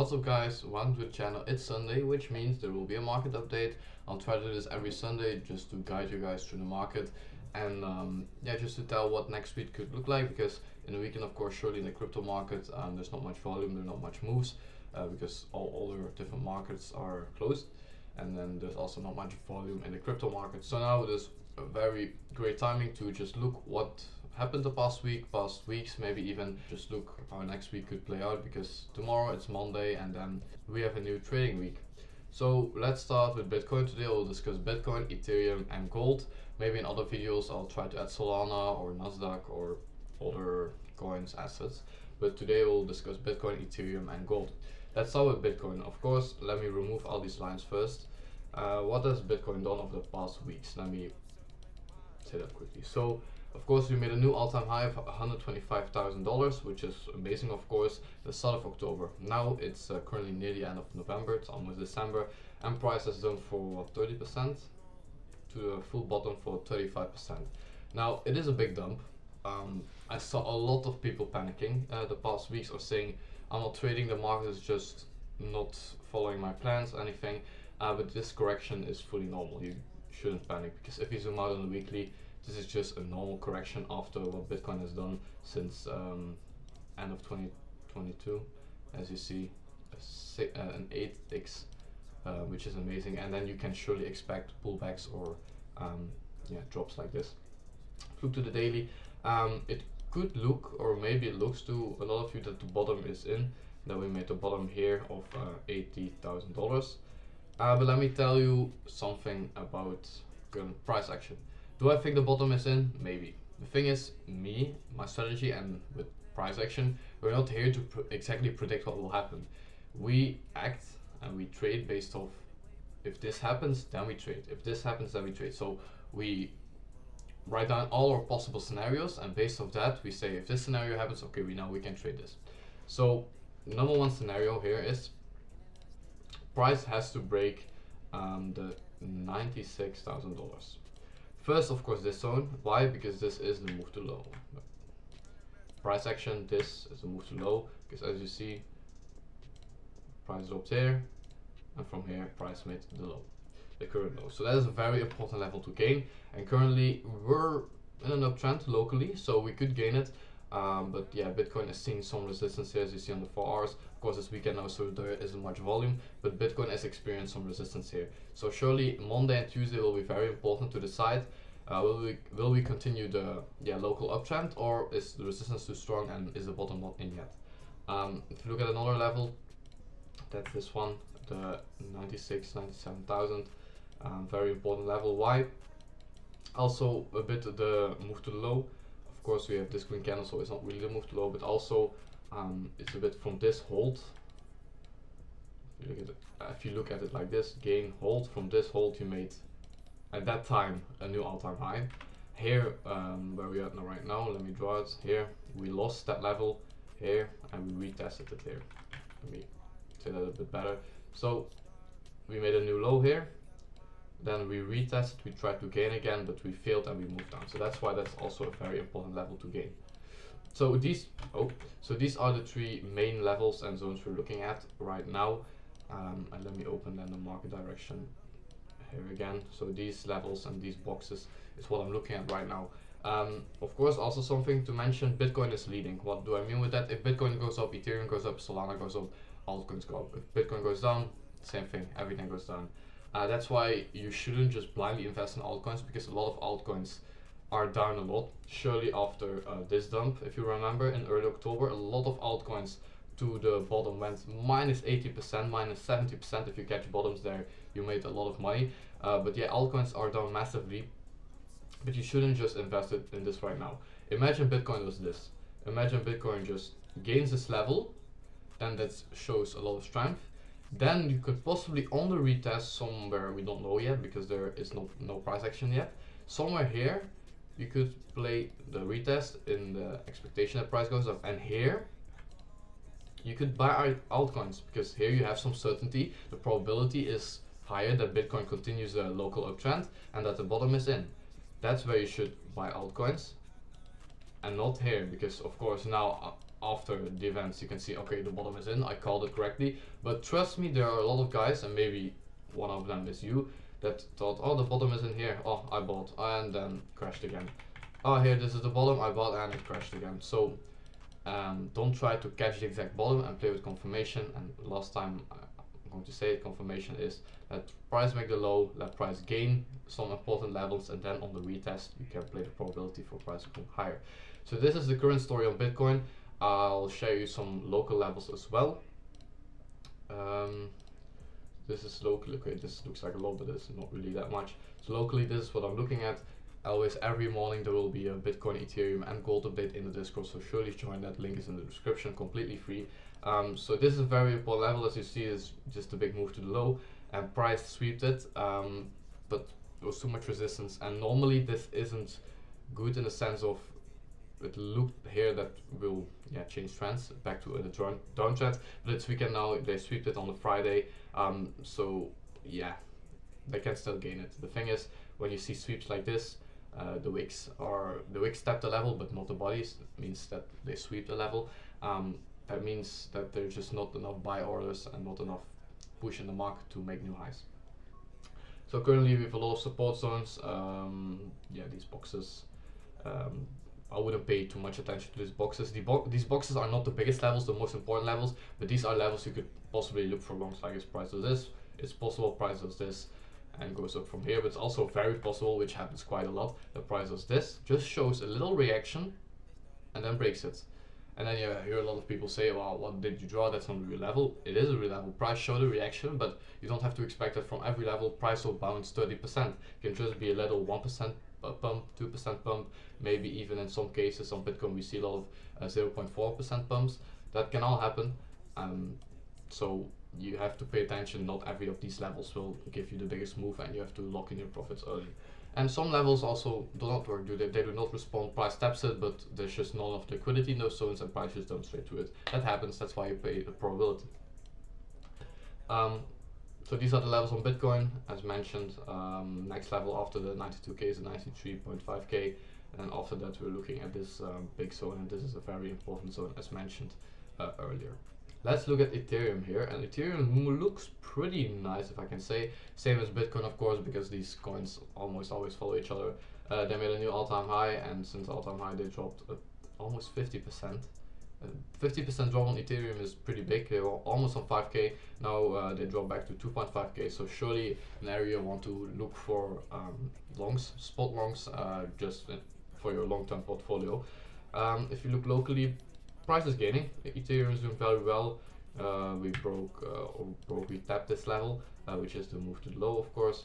What's up guys, welcome to the channel. It's Sunday, which means there will be a market update. I'll try to do this every Sunday just to guide you guys through the market and yeah, just to tell what next week could look like, because in the weekend, of course, surely in the crypto market there's not much volume, there are not much moves because all the different markets are closed, and then there's also not much volume in the crypto market. So now there's a very great timing to just look what happened the past weeks, maybe even just look how next week could play out, because tomorrow it's Monday and then we have a new trading week. So let's start with Bitcoin. Today I'll discuss Bitcoin, Ethereum and gold. Maybe in other videos I'll try to add Solana or Nasdaq or other coins, assets, but today we'll discuss Bitcoin, Ethereum and gold. Let's start with Bitcoin. Of course, let me remove all these lines first. What has Bitcoin done over the past weeks? Let me say that quickly. So of course, we made a new all-time high of $125,000, which is amazing, of course, the start of October. Now it's currently near the end of November, it's almost December, and price has done for 30% to the full bottom for 35%. Now, it is a big dump. I saw a lot of people panicking the past weeks, or saying, I'm not trading, the market is just not following my plans, anything, but this correction is fully normal. You shouldn't panic, because if you zoom out on the weekly, this is just a normal correction after what Bitcoin has done since end of 2022. As you see, an 8x, which is amazing, and then you can surely expect pullbacks or yeah, drops like this. Look to the daily. It could look, or maybe it looks to a lot of you, that the bottom is in, that we made the bottom here of $80,000. But let me tell you something about current price action. Do I think the bottom is in? Maybe. The thing is, my strategy, and with price action, we're not here to exactly predict what will happen. We act and we trade based off, if this happens, then we trade. If this happens, then we trade. So we write down all our possible scenarios, and based off that, we say, if this scenario happens, okay, we know we can trade this. So number one scenario here is price has to break the $96,000. First, of course, this zone. Why? Because this is the move to low. Price action, this is the move to low, because as you see, price dropped here, and from here, price made the low, the current low. So that is a very important level to gain, and currently we're in an uptrend locally, so we could gain it. But yeah, Bitcoin is seeing some resistance here, as you see on the 4 hours. Of course, this weekend now, so there isn't much volume, but Bitcoin has experienced some resistance here. So surely Monday and Tuesday will be very important to decide, will we continue the local uptrend, or is the resistance too strong and is the bottom not in yet? If you look at another level, that's this one, the 97,000, very important level. Why? Also a bit the move to the low. Of course, we have this green candle, so it's not really the move to low, but also it's a bit from this hold. If you look at it like this, gain, hold, from this hold you made at that time a new all-time high. Here, where we are now right now, let me draw it here, we lost that level here and we retested it here. Let me say that a bit better. So we made a new low here, then we retested, we tried to gain again, but we failed and we moved down. So that's why that's also a very important level to gain. So these are the three main levels and zones we're looking at right now. And let me open then the market direction here again. So these levels and these boxes is what I'm looking at right now. Of course, also something to mention, Bitcoin is leading. What do I mean with that? If Bitcoin goes up, Ethereum goes up, Solana goes up, altcoins go up. If Bitcoin goes down, same thing, everything goes down. That's why you shouldn't just blindly invest in altcoins, because a lot of altcoins are down a lot. Surely after this dump, if you remember, in early October, a lot of altcoins to the bottom went minus 80%, minus 70%. If you catch bottoms there, you made a lot of money. But yeah, altcoins are down massively, but you shouldn't just invest it in this right now. Imagine Bitcoin does this. Imagine Bitcoin just gains this level, then that shows a lot of strength. Then you could possibly on the retest somewhere, we don't know yet because there is no price action yet. Somewhere here, you could play the retest in the expectation that price goes up, and here you could buy altcoins, because here you have some certainty. The probability is higher that Bitcoin continues a local uptrend and that the bottom is in. That's where you should buy altcoins, and not here, because of course now after the events you can see, okay, the bottom is in, I called it correctly. But trust me, there are a lot of guys, and maybe one of them is you, that thought, oh, the bottom is in here, oh, I bought, and then crashed again. Oh, here, this is the bottom, I bought, and it crashed again. So don't try to catch the exact bottom and play with confirmation. And last time I'm going to say it, confirmation is let price make the low, let price gain some important levels, and then on the retest you can play the probability for price to go higher. So this is the current story on Bitcoin. I'll share you some local levels as well. This is locally, okay, this looks like a lot, but it's not really that much. So locally, this is what I'm looking at. Always every morning there will be a Bitcoin, Ethereum and gold update in the Discord, so surely join that, link is in the description, completely free. So this is a very important level, as you see is just a big move to the low, and price swept it, but there was too much resistance, and normally this isn't good in the sense of it looked here that will change trends back to the downtrend, but it's weekend now, they swept it on the Friday, so yeah, they can still gain it. The thing is, when you see sweeps like this, the wicks tap the level but not the bodies. It means that they sweep the level. That means that there's just not enough buy orders and not enough push in the market to make new highs. So currently we have a lot of support zones. These boxes, I wouldn't pay too much attention to these boxes. These boxes are not the biggest levels, the most important levels, but these are levels you could possibly look for longs, like if price does this, it's possible price does this and goes up from here, but it's also very possible, which happens quite a lot, the price does this, just shows a little reaction and then breaks it. And then you hear a lot of people say, well, what did you draw? That's not a real level. It is a real level. Price showed a reaction, but you don't have to expect that from every level price will bounce 30%. It can just be a little 1% pump, 2% pump, maybe even in some cases on Bitcoin we see a lot of 0.4% pumps. That can all happen. So you have to pay attention. Not every of these levels will give you the biggest move, and you have to lock in your profits early. And some levels also do not work, they do not respond, price taps it, but there's just not enough liquidity in those zones and price just dumps straight to it. That happens, that's why you pay the probability. So these are the levels on Bitcoin, as mentioned. Next level after the 92k is the 93.5k, and after that we're looking at this big zone, and this is a very important zone as mentioned earlier. Let's look at Ethereum here, and Ethereum looks pretty nice, if I can say. Same as Bitcoin, of course, because these coins almost always follow each other. They made a new all-time high, and since all-time high they dropped almost 50%. 50% drop on Ethereum is pretty big. They were almost on 5k, now they dropped back to 2.5k, so surely an area you want to look for longs, spot longs, just for your long-term portfolio. If you look locally, price is gaining. Ethereum is doing very well. We tapped this level, which is the move to the low, of course.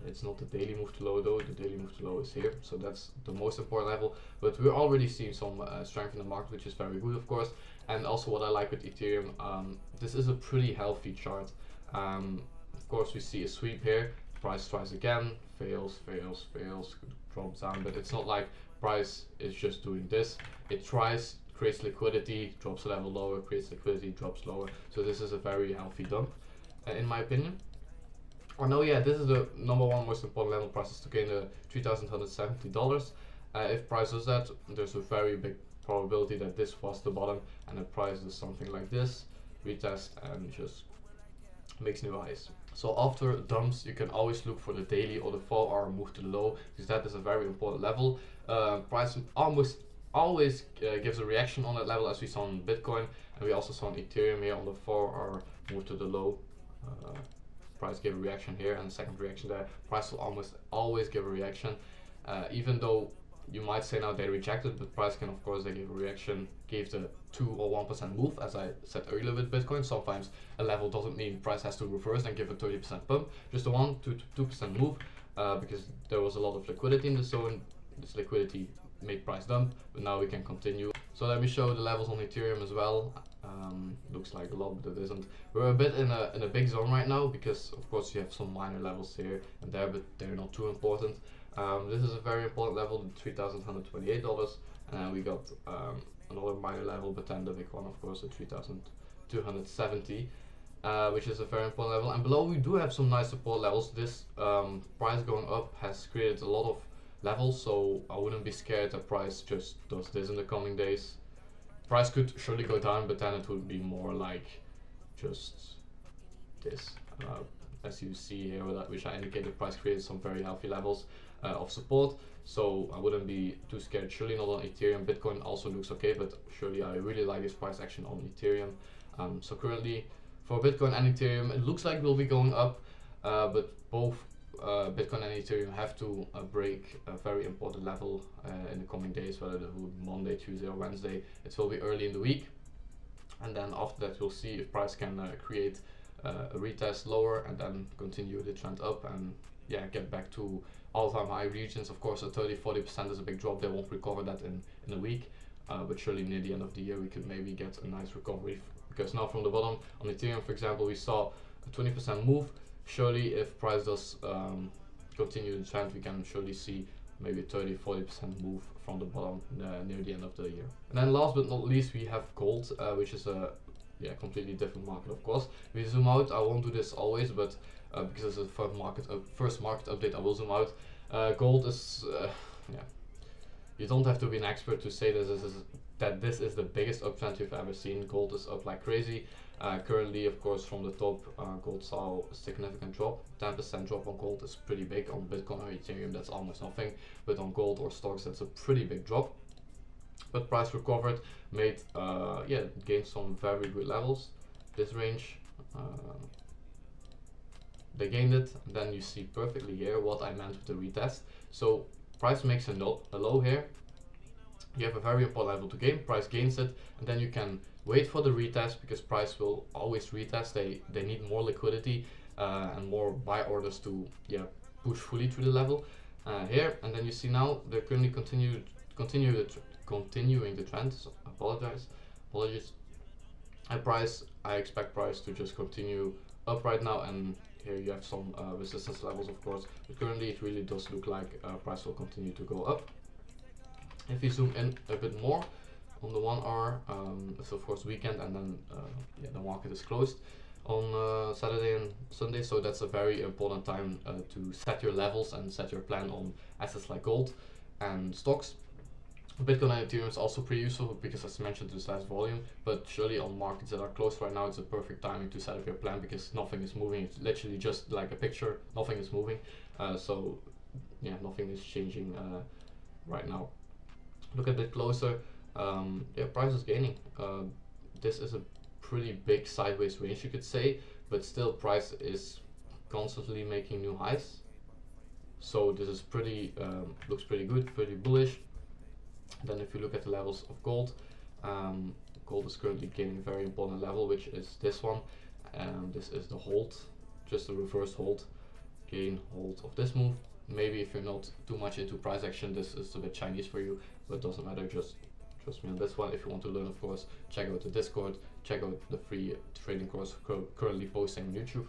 It's not the daily move to low though, the daily move to low is here, so that's the most important level. But we're already seeing some strength in the market, which is very good, of course. And also what I like with Ethereum, this is a pretty healthy chart. Of course we see a sweep here, price tries again, fails, drops down, but it's not like price is just doing this. It tries, creates liquidity, drops a level lower, creates liquidity, drops lower. So this is a very healthy dump, in my opinion. Oh no, yeah, this is the number one most important level. Price is to gain the $3,170. If price does that, there's a very big probability that this was the bottom, and the price does something like this, retest, and just makes new highs. So after dumps, you can always look for the daily or the 4-hour move to the low, because that is a very important level. Price almost always gives a reaction on that level, as we saw on Bitcoin, and we also saw on Ethereum here on the 4-hour move to the low. Price gave a reaction here, and the second reaction there. Price will almost always give a reaction, even though you might say now they rejected, but price can, of course, they give a reaction, gave the 2 or 1% move, as I said earlier with Bitcoin. Sometimes a level doesn't mean price has to reverse and give a 30% pump, just a 1 to 2% move, because there was a lot of liquidity in the zone. This liquidity made price dump, but now we can continue. So let me show the levels on Ethereum as well. Looks like a lot, but it isn't. We're a bit in a big zone right now, because of course you have some minor levels here and there, but they're not too important. This is a very important level, $3,128, and then we got another minor level, but then the big one, of course, the 3,270, which is a very important level. And below we do have some nice support levels. This price going up has created a lot of levels, so I wouldn't be scared that price just does this in the coming days. price could surely go down, but then it would be more like just this. As you see here, which I indicated, price created some very healthy levels of support, so I wouldn't be too scared. Surely not on Ethereum. Bitcoin also looks okay, but surely I really like this price action on Ethereum. So currently for Bitcoin and Ethereum, it looks like we'll be going up, but both Bitcoin and Ethereum have to break a very important level in the coming days, whether it will be Monday, Tuesday or Wednesday. It will be early in the week, and then after that we'll see if price can create a retest lower and then continue the trend up and yeah, get back to all-time high regions. Of course, a 30-40% is a big drop. They won't recover that in a week, but surely near the end of the year we could maybe get a nice recovery, because now from the bottom on Ethereum, for example, we saw a 20% move. Surely if price does continue the trend, we can surely see maybe a 30-40% move from the bottom near the end of the year. And then last but not least, we have gold, which is a completely different market, of course. We zoom out. I won't do this always, but because it's the first market update, I will zoom out. Gold is, you don't have to be an expert to say that this is the biggest uptrend you've ever seen. Gold is up like crazy. Currently, of course, from the top, gold saw a significant drop. 10% drop on gold is pretty big. On Bitcoin or Ethereum, that's almost nothing, but on gold or stocks, that's a pretty big drop. But price recovered, gained some very good levels. This range, they gained it. And then you see perfectly here what I meant with the retest. So price makes a low here. You have a very important level to gain. Price gains it, and then you can wait for the retest, because price will always retest. They need more liquidity and more buy orders to push fully through the level here. And then you see now they're currently continuing the trend. So apologies. And price, I expect price to just continue up right now, and here you have some resistance levels, of course, but currently it really does look like price will continue to go up. If you zoom in a bit more on the 1 hour, it's of course weekend, and then the market is closed on Saturday and Sunday, so that's a very important time to set your levels and set your plan on assets like gold and stocks. Bitcoin and Ethereum is also pretty useful because, as mentioned, there's less volume, but surely on markets that are closed right now, it's a perfect timing to set up your plan, because nothing is moving. It's literally just like a picture, nothing is moving, so yeah, nothing is changing right now. Look a bit closer. Price is gaining. This is a pretty big sideways range, you could say, but still price is constantly making new highs, so this is pretty looks pretty good, pretty bullish. Then if you look at the levels of gold, gold is currently gaining a very important level, which is this one. This is the hold, just a reverse hold, gain, hold of this move. Maybe if you're not too much into price action, this is a bit Chinese for you, but it doesn't matter, just trust me on this one. If you want to learn, of course, check out the Discord, check out the free trading course currently posting on YouTube.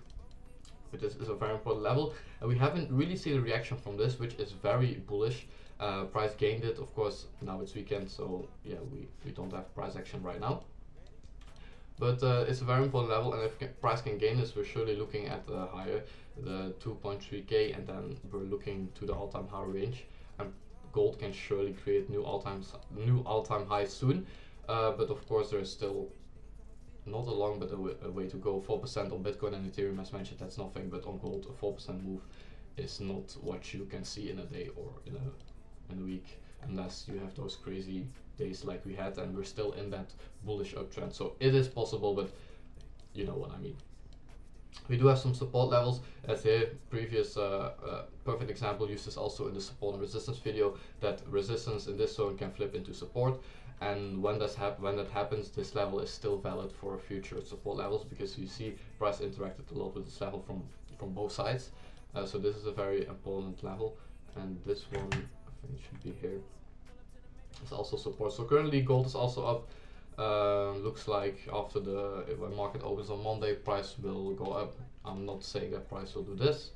But this is a very important level, and we haven't really seen a reaction from this, which is very bullish. Price gained it, of course. Now it's weekend, so yeah, we don't have price action right now. But it's a very important level, and if price can gain this, we're surely looking at higher, the 2.3k, and then we're looking to the all-time high range. And gold can surely create new all-time highs soon. But of course, there's still not a long, but a way to go. 4% on Bitcoin and Ethereum, as mentioned, that's nothing. But on gold, a 4% move is not what you can see in a day or in a week, unless you have those crazy days like we had, and we're still in that bullish uptrend. So it is possible, but you know what I mean. We do have some support levels, as the previous perfect example used this also in the support and resistance video, that resistance in this zone can flip into support. And when that happens, this level is still valid for future support levels, because you see price interacted a lot with this level from both sides. So this is a very important level, and this one, I think it should be here, it's also support. So currently gold is also up. Looks like after when market opens on Monday, price will go up. I'm not saying that price will do this,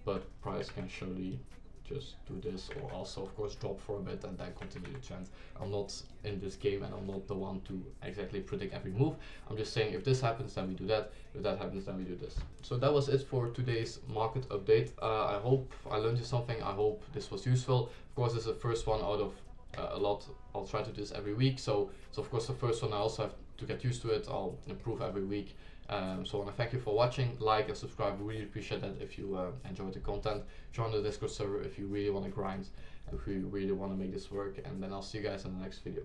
but price can surely just do this, or also of course drop for a bit and then continue the trend. I'm not in this game, and I'm not the one to exactly predict every move. I'm just saying, if this happens, then we do that. If that happens, then we do this. So that was it for today's market update. I hope I learned you something. I hope this was useful. Of course, this is the first one out of a lot. I'll try to do this every week. So of course the first one I also have to get used to it. I'll improve every week. So I want to thank you for watching. Like and subscribe. Really appreciate that if you enjoyed the content. Join the Discord server if you really want to grind, if you really want to make this work. And then I'll see you guys in the next video.